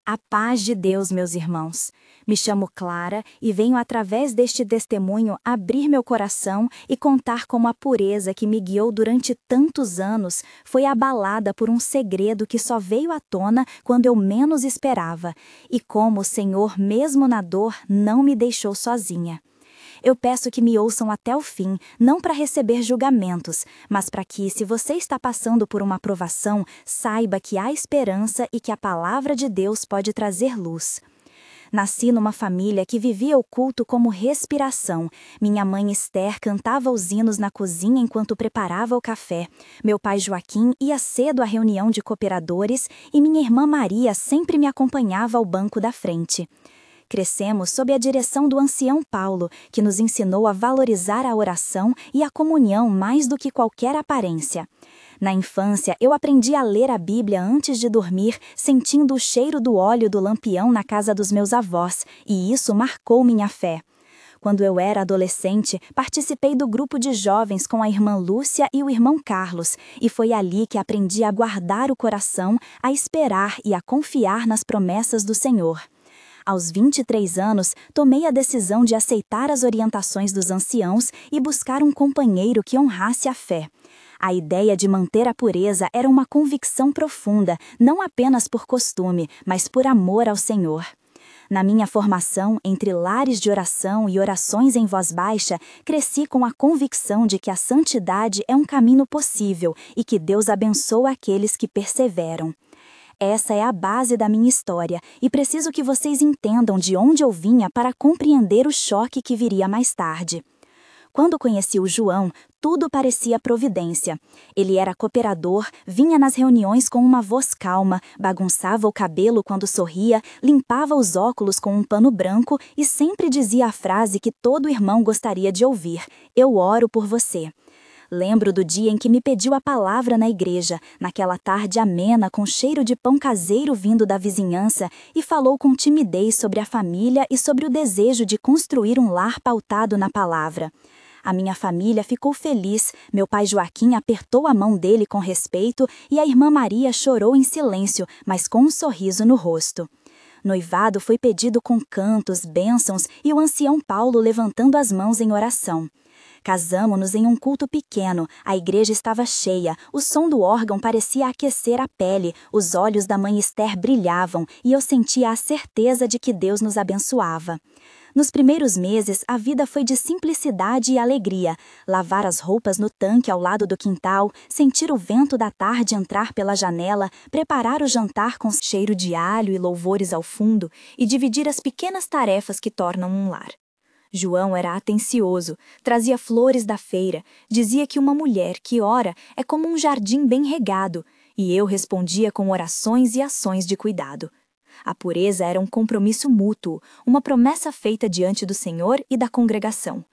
A paz de Deus, meus irmãos. Me chamo Clara e venho através deste testemunho abrir meu coração e contar como a pureza que me guiou durante tantos anos foi abalada por um segredo que só veio à tona quando eu menos esperava, e como o Senhor, mesmo na dor, não me deixou sozinha. Eu peço que me ouçam até o fim, não para receber julgamentos, mas para que, se você está passando por uma provação, saiba que há esperança e que a palavra de Deus pode trazer luz. Nasci numa família que vivia o culto como respiração. Minha mãe Esther cantava os hinos na cozinha enquanto preparava o café. Meu pai Joaquim ia cedo à reunião de cooperadores e minha irmã Maria sempre me acompanhava ao banco da frente. Crescemos sob a direção do ancião Paulo, que nos ensinou a valorizar a oração e a comunhão mais do que qualquer aparência. Na infância, eu aprendi a ler a Bíblia antes de dormir, sentindo o cheiro do óleo do lampião na casa dos meus avós, e isso marcou minha fé. Quando eu era adolescente, participei do grupo de jovens com a irmã Lúcia e o irmão Carlos, e foi ali que aprendi a guardar o coração, a esperar e a confiar nas promessas do Senhor. Aos 23 anos, tomei a decisão de aceitar as orientações dos anciãos e buscar um companheiro que honrasse a fé. A ideia de manter a pureza era uma convicção profunda, não apenas por costume, mas por amor ao Senhor. Na minha formação, entre lares de oração e orações em voz baixa, cresci com a convicção de que a santidade é um caminho possível e que Deus abençoa aqueles que perseveram. Essa é a base da minha história, e preciso que vocês entendam de onde eu vinha para compreender o choque que viria mais tarde. Quando conheci o João, tudo parecia providência. Ele era cooperador, vinha nas reuniões com uma voz calma, bagunçava o cabelo quando sorria, limpava os óculos com um pano branco e sempre dizia a frase que todo irmão gostaria de ouvir: "Eu oro por você". Lembro do dia em que me pediu a palavra na igreja, naquela tarde amena com cheiro de pão caseiro vindo da vizinhança, e falou com timidez sobre a família e sobre o desejo de construir um lar pautado na palavra. A minha família ficou feliz, meu pai Joaquim apertou a mão dele com respeito e a irmã Maria chorou em silêncio, mas com um sorriso no rosto. Noivado foi pedido com cantos, bênçãos e o ancião Paulo levantando as mãos em oração. Casamo-nos em um culto pequeno, a igreja estava cheia, o som do órgão parecia aquecer a pele, os olhos da mãe Esther brilhavam e eu sentia a certeza de que Deus nos abençoava. Nos primeiros meses, a vida foi de simplicidade e alegria. Lavar as roupas no tanque ao lado do quintal, sentir o vento da tarde entrar pela janela, preparar o jantar com cheiro de alho e louvores ao fundo e dividir as pequenas tarefas que tornam um lar. João era atencioso, trazia flores da feira, dizia que uma mulher que ora é como um jardim bem regado, e eu respondia com orações e ações de cuidado. A pureza era um compromisso mútuo, uma promessa feita diante do Senhor e da congregação.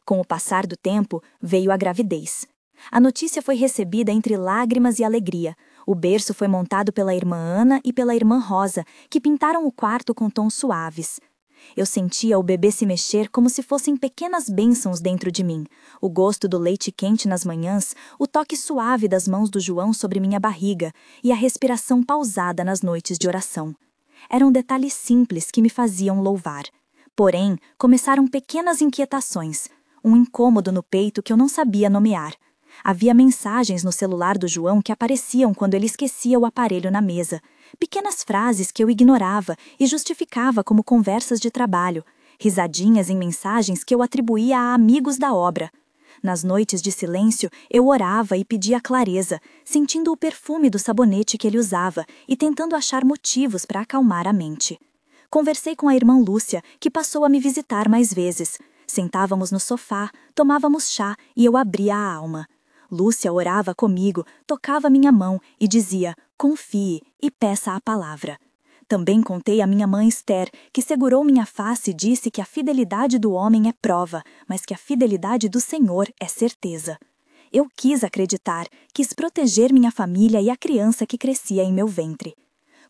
Com o passar do tempo, veio a gravidez. A notícia foi recebida entre lágrimas e alegria. O berço foi montado pela irmã Ana e pela irmã Rosa, que pintaram o quarto com tons suaves. Eu sentia o bebê se mexer como se fossem pequenas bênçãos dentro de mim, o gosto do leite quente nas manhãs, o toque suave das mãos do João sobre minha barriga e a respiração pausada nas noites de oração. Eram detalhes simples que me faziam louvar. Porém, começaram pequenas inquietações, um incômodo no peito que eu não sabia nomear. Havia mensagens no celular do João que apareciam quando ele esquecia o aparelho na mesa. Pequenas frases que eu ignorava e justificava como conversas de trabalho. Risadinhas em mensagens que eu atribuía a amigos da obra. Nas noites de silêncio, eu orava e pedia clareza, sentindo o perfume do sabonete que ele usava e tentando achar motivos para acalmar a mente. Conversei com a irmã Lúcia, que passou a me visitar mais vezes. Sentávamos no sofá, tomávamos chá e eu abria a alma. Lúcia orava comigo, tocava minha mão e dizia: "Confie e peça a palavra". Também contei à minha mãe Esther, que segurou minha face e disse que a fidelidade do homem é prova, mas que a fidelidade do Senhor é certeza. Eu quis acreditar, quis proteger minha família e a criança que crescia em meu ventre.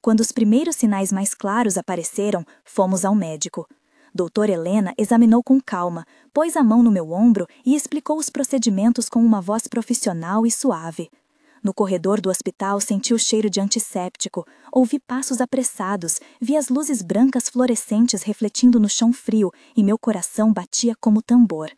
Quando os primeiros sinais mais claros apareceram, fomos ao médico. Doutora Helena examinou com calma, pôs a mão no meu ombro e explicou os procedimentos com uma voz profissional e suave. No corredor do hospital senti o cheiro de antisséptico, ouvi passos apressados, vi as luzes brancas fluorescentes refletindo no chão frio e meu coração batia como tambor.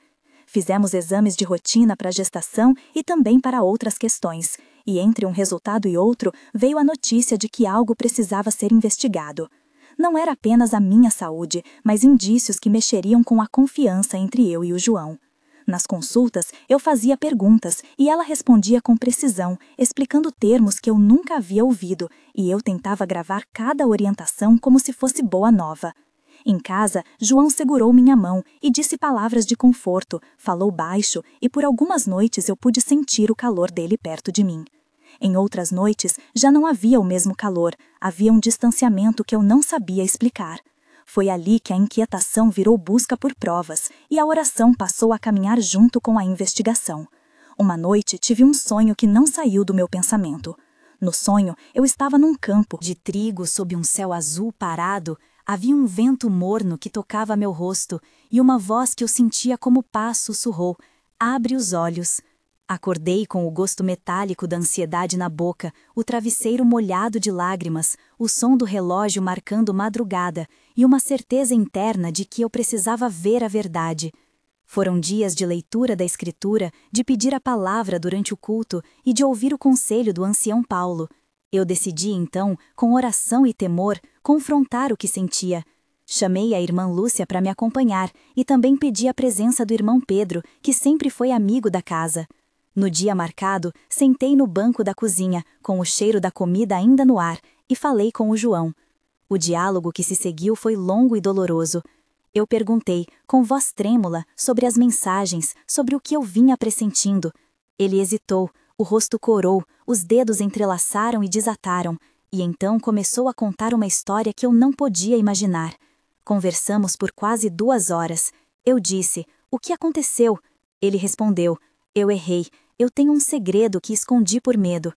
Fizemos exames de rotina para a gestação e também para outras questões, e entre um resultado e outro veio a notícia de que algo precisava ser investigado. Não era apenas a minha saúde, mas indícios que mexeriam com a confiança entre eu e o João. Nas consultas, eu fazia perguntas e ela respondia com precisão, explicando termos que eu nunca havia ouvido, e eu tentava gravar cada orientação como se fosse boa nova. Em casa, João segurou minha mão e disse palavras de conforto, falou baixo e por algumas noites eu pude sentir o calor dele perto de mim. Em outras noites, já não havia o mesmo calor, havia um distanciamento que eu não sabia explicar. Foi ali que a inquietação virou busca por provas e a oração passou a caminhar junto com a investigação. Uma noite tive um sonho que não saiu do meu pensamento. No sonho, eu estava num campo de trigo sob um céu azul parado, havia um vento morno que tocava meu rosto e uma voz que eu sentia como paz sussurrou: "Abre os olhos." Acordei com o gosto metálico da ansiedade na boca, o travesseiro molhado de lágrimas, o som do relógio marcando madrugada e uma certeza interna de que eu precisava ver a verdade. Foram dias de leitura da Escritura, de pedir a palavra durante o culto e de ouvir o conselho do ancião Paulo. Eu decidi, então, com oração e temor, confrontar o que sentia. Chamei a irmã Lúcia para me acompanhar e também pedi a presença do irmão Pedro, que sempre foi amigo da casa. No dia marcado, sentei no banco da cozinha, com o cheiro da comida ainda no ar, e falei com o João. O diálogo que se seguiu foi longo e doloroso. Eu perguntei, com voz trêmula, sobre as mensagens, sobre o que eu vinha pressentindo. Ele hesitou, o rosto corou, os dedos entrelaçaram e desataram, e então começou a contar uma história que eu não podia imaginar. Conversamos por quase 2 horas. Eu disse: "O que aconteceu?" Ele respondeu: "Eu errei. Eu tenho um segredo que escondi por medo."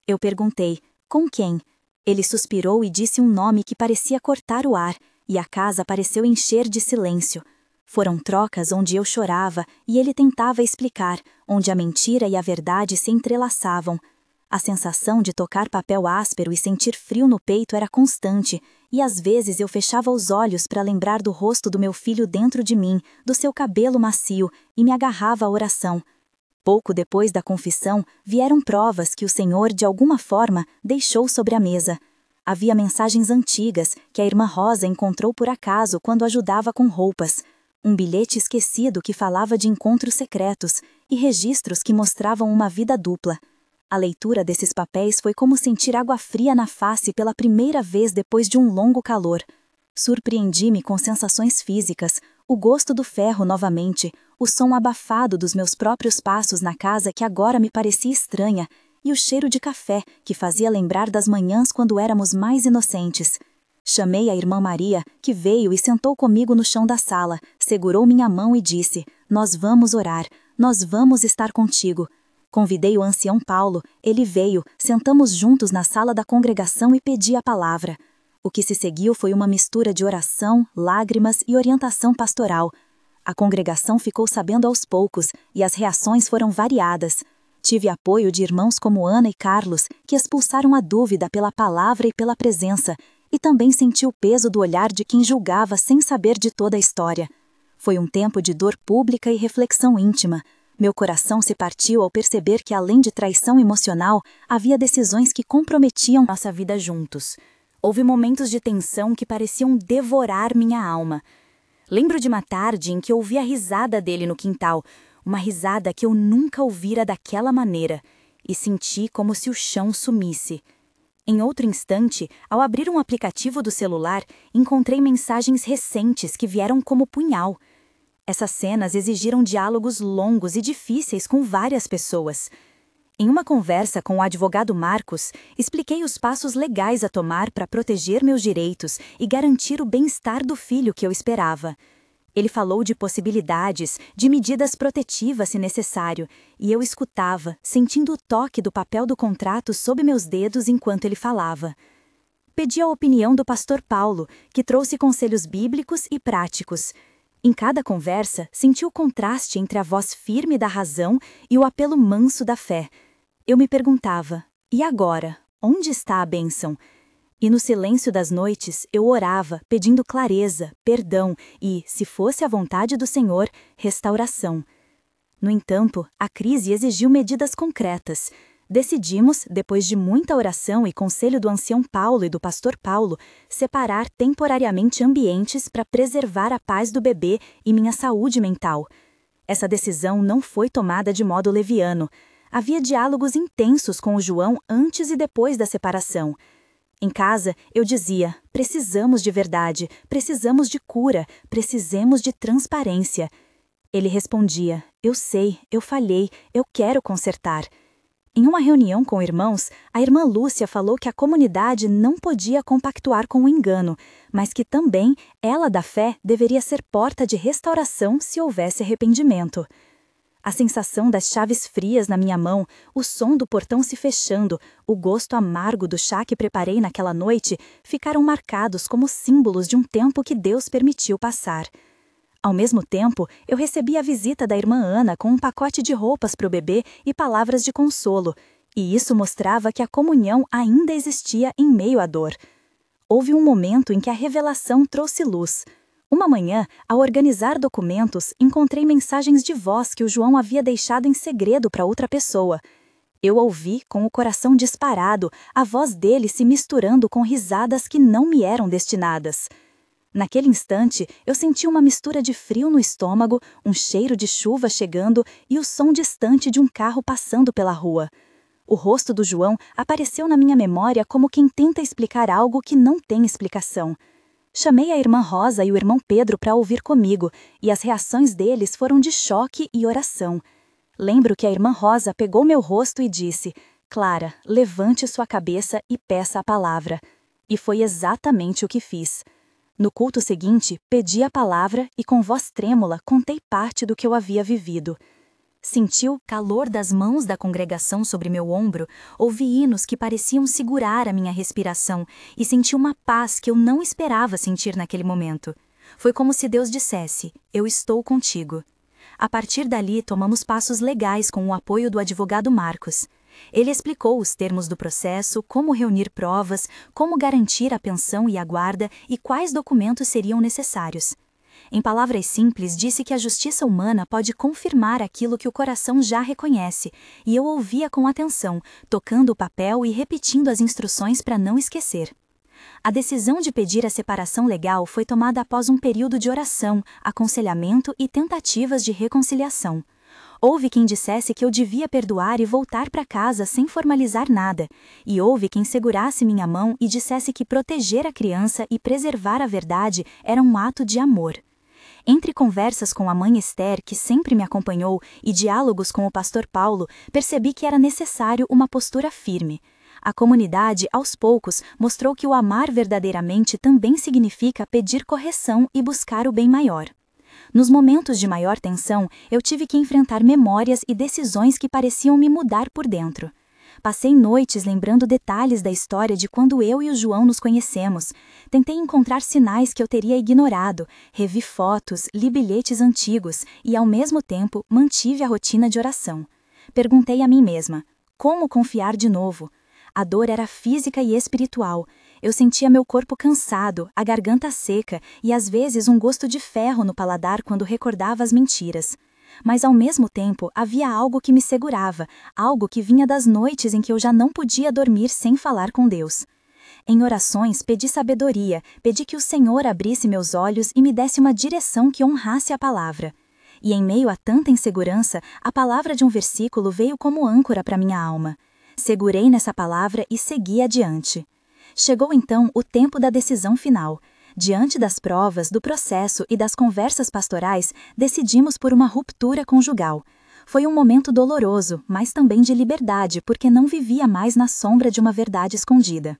Eu perguntei: "Com quem?" Ele suspirou e disse um nome que parecia cortar o ar, e a casa pareceu encher de silêncio. Foram trocas onde eu chorava e ele tentava explicar, onde a mentira e a verdade se entrelaçavam. A sensação de tocar papel áspero e sentir frio no peito era constante, e às vezes eu fechava os olhos para lembrar do rosto do meu filho dentro de mim, do seu cabelo macio, e me agarrava à oração. Pouco depois da confissão, vieram provas que o Senhor, de alguma forma, deixou sobre a mesa. Havia mensagens antigas que a irmã Rosa encontrou por acaso quando ajudava com roupas. Um bilhete esquecido que falava de encontros secretos e registros que mostravam uma vida dupla. A leitura desses papéis foi como sentir água fria na face pela primeira vez depois de um longo calor. Surpreendi-me com sensações físicas, o gosto do ferro novamente, o som abafado dos meus próprios passos na casa que agora me parecia estranha, e o cheiro de café que fazia lembrar das manhãs quando éramos mais inocentes. Chamei a irmã Maria, que veio e sentou comigo no chão da sala, segurou minha mão e disse: "Nós vamos orar, nós vamos estar contigo." Convidei o ancião Paulo, ele veio, sentamos juntos na sala da congregação e pedi a palavra. O que se seguiu foi uma mistura de oração, lágrimas e orientação pastoral. A congregação ficou sabendo aos poucos e as reações foram variadas. Tive apoio de irmãos como Ana e Carlos, que expulsaram a dúvida pela palavra e pela presença, e também senti o peso do olhar de quem julgava sem saber de toda a história. Foi um tempo de dor pública e reflexão íntima. Meu coração se partiu ao perceber que, além de traição emocional, havia decisões que comprometiam nossa vida juntos. Houve momentos de tensão que pareciam devorar minha alma. Lembro de uma tarde em que ouvi a risada dele no quintal, uma risada que eu nunca ouvira daquela maneira, e senti como se o chão sumisse. Em outro instante, ao abrir um aplicativo do celular, encontrei mensagens recentes que vieram como punhal. Essas cenas exigiram diálogos longos e difíceis com várias pessoas. Em uma conversa com o advogado Marcos, expliquei os passos legais a tomar para proteger meus direitos e garantir o bem-estar do filho que eu esperava. Ele falou de possibilidades, de medidas protetivas se necessário, e eu escutava, sentindo o toque do papel do contrato sob meus dedos enquanto ele falava. Pedi a opinião do pastor Paulo, que trouxe conselhos bíblicos e práticos. Em cada conversa, senti o contraste entre a voz firme da razão e o apelo manso da fé. Eu me perguntava, e agora? Onde está a bênção? E no silêncio das noites eu orava, pedindo clareza, perdão e, se fosse a vontade do Senhor, restauração. No entanto, a crise exigiu medidas concretas. Decidimos, depois de muita oração e conselho do ancião Paulo e do pastor Paulo, separar temporariamente ambientes para preservar a paz do bebê e minha saúde mental. Essa decisão não foi tomada de modo leviano. Havia diálogos intensos com o João antes e depois da separação. Em casa, eu dizia, precisamos de verdade, precisamos de cura, precisamos de transparência. Ele respondia, eu sei, eu falhei, eu quero consertar. Em uma reunião com irmãos, a irmã Lúcia falou que a comunidade não podia compactuar com o engano, mas que também ela da fé deveria ser porta de restauração se houvesse arrependimento. A sensação das chaves frias na minha mão, o som do portão se fechando, o gosto amargo do chá que preparei naquela noite ficaram marcados como símbolos de um tempo que Deus permitiu passar. Ao mesmo tempo, eu recebi a visita da irmã Ana com um pacote de roupas para o bebê e palavras de consolo, e isso mostrava que a comunhão ainda existia em meio à dor. Houve um momento em que a revelação trouxe luz. Uma manhã, ao organizar documentos, encontrei mensagens de voz que o João havia deixado em segredo para outra pessoa. Eu ouvi, com o coração disparado, a voz dele se misturando com risadas que não me eram destinadas. Naquele instante, eu senti uma mistura de frio no estômago, um cheiro de chuva chegando e o som distante de um carro passando pela rua. O rosto do João apareceu na minha memória como quem tenta explicar algo que não tem explicação. Chamei a irmã Rosa e o irmão Pedro para ouvir comigo, e as reações deles foram de choque e oração. Lembro que a irmã Rosa pegou meu rosto e disse, Clara, levante sua cabeça e peça a palavra. E foi exatamente o que fiz. No culto seguinte, pedi a palavra e com voz trêmula contei parte do que eu havia vivido. Senti o calor das mãos da congregação sobre meu ombro, ouvi hinos que pareciam segurar a minha respiração e senti uma paz que eu não esperava sentir naquele momento. Foi como se Deus dissesse, eu estou contigo. A partir dali, tomamos passos legais com o apoio do advogado Marcos. Ele explicou os termos do processo, como reunir provas, como garantir a pensão e a guarda e quais documentos seriam necessários. Em palavras simples, disse que a justiça humana pode confirmar aquilo que o coração já reconhece, e eu ouvia com atenção, tocando o papel e repetindo as instruções para não esquecer. A decisão de pedir a separação legal foi tomada após um período de oração, aconselhamento e tentativas de reconciliação. Houve quem dissesse que eu devia perdoar e voltar para casa sem formalizar nada, e houve quem segurasse minha mão e dissesse que proteger a criança e preservar a verdade era um ato de amor. Entre conversas com a mãe Esther, que sempre me acompanhou, e diálogos com o pastor Paulo, percebi que era necessário uma postura firme. A comunidade, aos poucos, mostrou que o amar verdadeiramente também significa pedir correção e buscar o bem maior. Nos momentos de maior tensão, eu tive que enfrentar memórias e decisões que pareciam me mudar por dentro. Passei noites lembrando detalhes da história de quando eu e o João nos conhecemos. Tentei encontrar sinais que eu teria ignorado, revi fotos, li bilhetes antigos e, ao mesmo tempo, mantive a rotina de oração. Perguntei a mim mesma, como confiar de novo? A dor era física e espiritual. Eu sentia meu corpo cansado, a garganta seca e às vezes um gosto de ferro no paladar quando recordava as mentiras. Mas ao mesmo tempo havia algo que me segurava, algo que vinha das noites em que eu já não podia dormir sem falar com Deus. Em orações pedi sabedoria, pedi que o Senhor abrisse meus olhos e me desse uma direção que honrasse a palavra. E em meio a tanta insegurança, a palavra de um versículo veio como âncora para minha alma. Segurei nessa palavra e segui adiante. Chegou então o tempo da decisão final. Diante das provas, do processo e das conversas pastorais, decidimos por uma ruptura conjugal. Foi um momento doloroso, mas também de liberdade, porque não vivia mais na sombra de uma verdade escondida.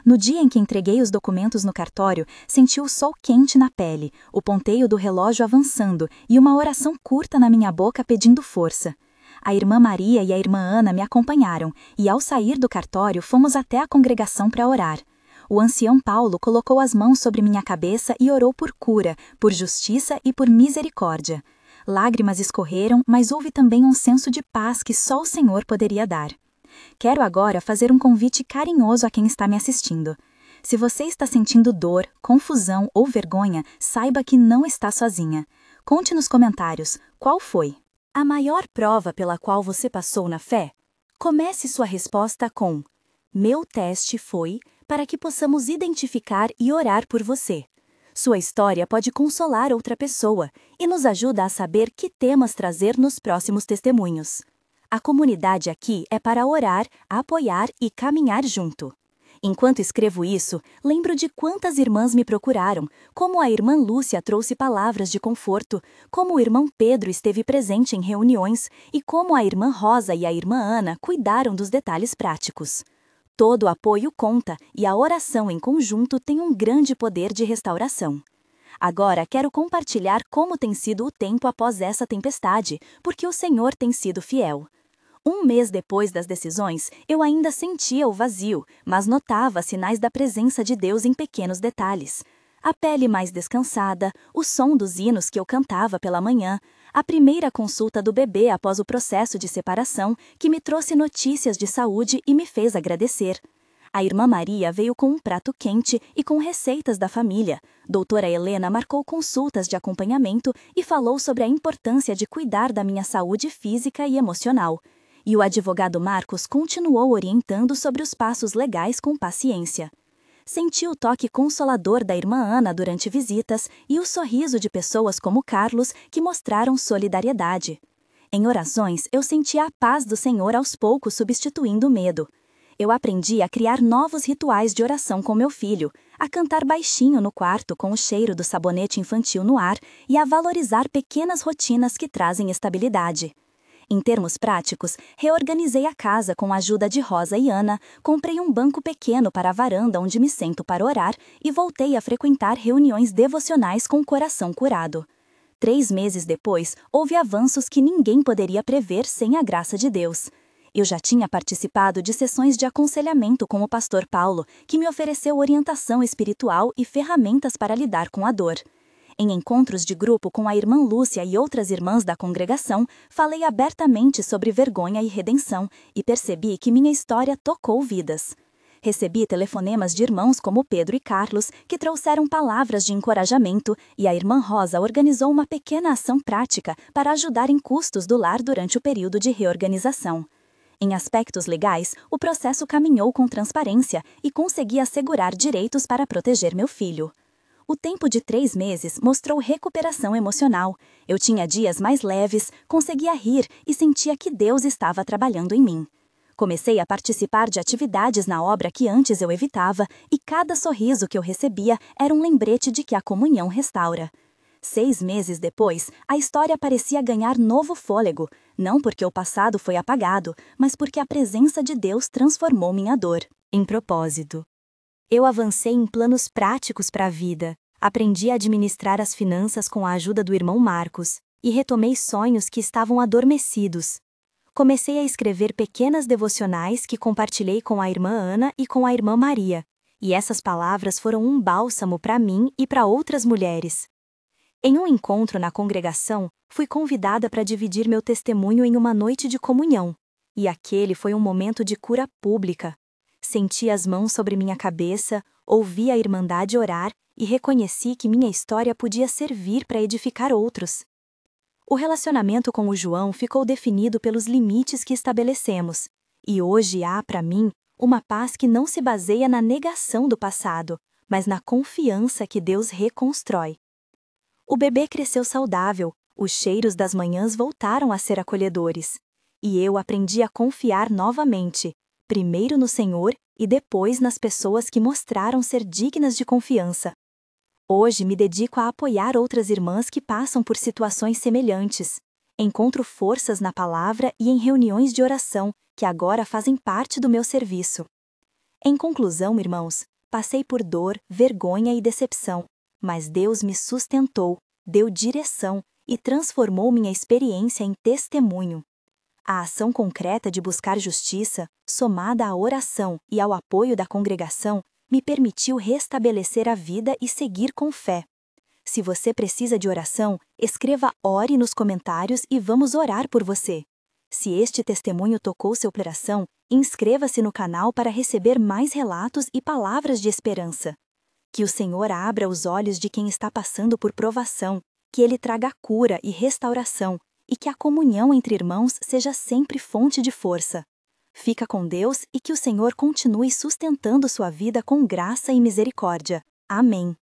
No dia em que entreguei os documentos no cartório, senti o sol quente na pele, o ponteio do relógio avançando e uma oração curta na minha boca pedindo força. A irmã Maria e a irmã Ana me acompanharam, e ao sair do cartório fomos até a congregação para orar. O ancião Paulo colocou as mãos sobre minha cabeça e orou por cura, por justiça e por misericórdia. Lágrimas escorreram, mas houve também um senso de paz que só o Senhor poderia dar. Quero agora fazer um convite carinhoso a quem está me assistindo. Se você está sentindo dor, confusão ou vergonha, saiba que não está sozinha. Conte nos comentários qual foi a maior prova pela qual você passou na fé. Comece sua resposta com: meu teste foi, para que possamos identificar e orar por você. Sua história pode consolar outra pessoa e nos ajuda a saber que temas trazer nos próximos testemunhos. A comunidade aqui é para orar, apoiar e caminhar junto. Enquanto escrevo isso, lembro de quantas irmãs me procuraram, como a irmã Lúcia trouxe palavras de conforto, como o irmão Pedro esteve presente em reuniões e como a irmã Rosa e a irmã Ana cuidaram dos detalhes práticos. Todo apoio conta e a oração em conjunto tem um grande poder de restauração. Agora quero compartilhar como tem sido o tempo após essa tempestade, porque o Senhor tem sido fiel. Um mês depois das decisões, eu ainda sentia o vazio, mas notava sinais da presença de Deus em pequenos detalhes. A pele mais descansada, o som dos hinos que eu cantava pela manhã, a primeira consulta do bebê após o processo de separação, que me trouxe notícias de saúde e me fez agradecer. A irmã Maria veio com um prato quente e com receitas da família. Doutora Helena marcou consultas de acompanhamento e falou sobre a importância de cuidar da minha saúde física e emocional. E o advogado Marcos continuou orientando sobre os passos legais com paciência. Senti o toque consolador da irmã Ana durante visitas e o sorriso de pessoas como Carlos que mostraram solidariedade. Em orações, eu senti a paz do Senhor aos poucos substituindo o medo. Eu aprendi a criar novos rituais de oração com meu filho, a cantar baixinho no quarto com o cheiro do sabonete infantil no ar e a valorizar pequenas rotinas que trazem estabilidade. Em termos práticos, reorganizei a casa com a ajuda de Rosa e Ana, comprei um banco pequeno para a varanda onde me sento para orar e voltei a frequentar reuniões devocionais com o coração curado. 3 meses depois, houve avanços que ninguém poderia prever sem a graça de Deus. Eu já tinha participado de sessões de aconselhamento com o pastor Paulo, que me ofereceu orientação espiritual e ferramentas para lidar com a dor. Em encontros de grupo com a irmã Lúcia e outras irmãs da congregação, falei abertamente sobre vergonha e redenção e percebi que minha história tocou vidas. Recebi telefonemas de irmãos como Pedro e Carlos, que trouxeram palavras de encorajamento, e a irmã Rosa organizou uma pequena ação prática para ajudar em custos do lar durante o período de reorganização. Em aspectos legais, o processo caminhou com transparência e consegui assegurar direitos para proteger meu filho. O tempo de 3 meses mostrou recuperação emocional. Eu tinha dias mais leves, conseguia rir e sentia que Deus estava trabalhando em mim. Comecei a participar de atividades na obra que antes eu evitava, e cada sorriso que eu recebia era um lembrete de que a comunhão restaura. 6 meses depois, a história parecia ganhar novo fôlego, não porque o passado foi apagado, mas porque a presença de Deus transformou minha dor em propósito. Eu avancei em planos práticos para a vida, aprendi a administrar as finanças com a ajuda do irmão Marcos, e retomei sonhos que estavam adormecidos. Comecei a escrever pequenas devocionais que compartilhei com a irmã Ana e com a irmã Maria, e essas palavras foram um bálsamo para mim e para outras mulheres. Em um encontro na congregação, fui convidada para dividir meu testemunho em uma noite de comunhão, e aquele foi um momento de cura pública. Senti as mãos sobre minha cabeça, ouvi a irmandade orar e reconheci que minha história podia servir para edificar outros. O relacionamento com o João ficou definido pelos limites que estabelecemos, e hoje há, para mim, uma paz que não se baseia na negação do passado, mas na confiança que Deus reconstrói. O bebê cresceu saudável, os cheiros das manhãs voltaram a ser acolhedores, e eu aprendi a confiar novamente, primeiro no Senhor e depois nas pessoas que mostraram ser dignas de confiança. Hoje me dedico a apoiar outras irmãs que passam por situações semelhantes. Encontro forças na palavra e em reuniões de oração, que agora fazem parte do meu serviço. Em conclusão, irmãos, passei por dor, vergonha e decepção, mas Deus me sustentou, deu direção e transformou minha experiência em testemunho. A ação concreta de buscar justiça, somada à oração e ao apoio da congregação, me permitiu restabelecer a vida e seguir com fé. Se você precisa de oração, escreva "ore" nos comentários e vamos orar por você. Se este testemunho tocou seu coração, Inscreva-se no canal para receber mais relatos e palavras de esperança. Que o Senhor abra os olhos de quem está passando por provação, que Ele traga cura e restauração, e que a comunhão entre irmãos seja sempre fonte de força. Fica com Deus e que o Senhor continue sustentando sua vida com graça e misericórdia. Amém.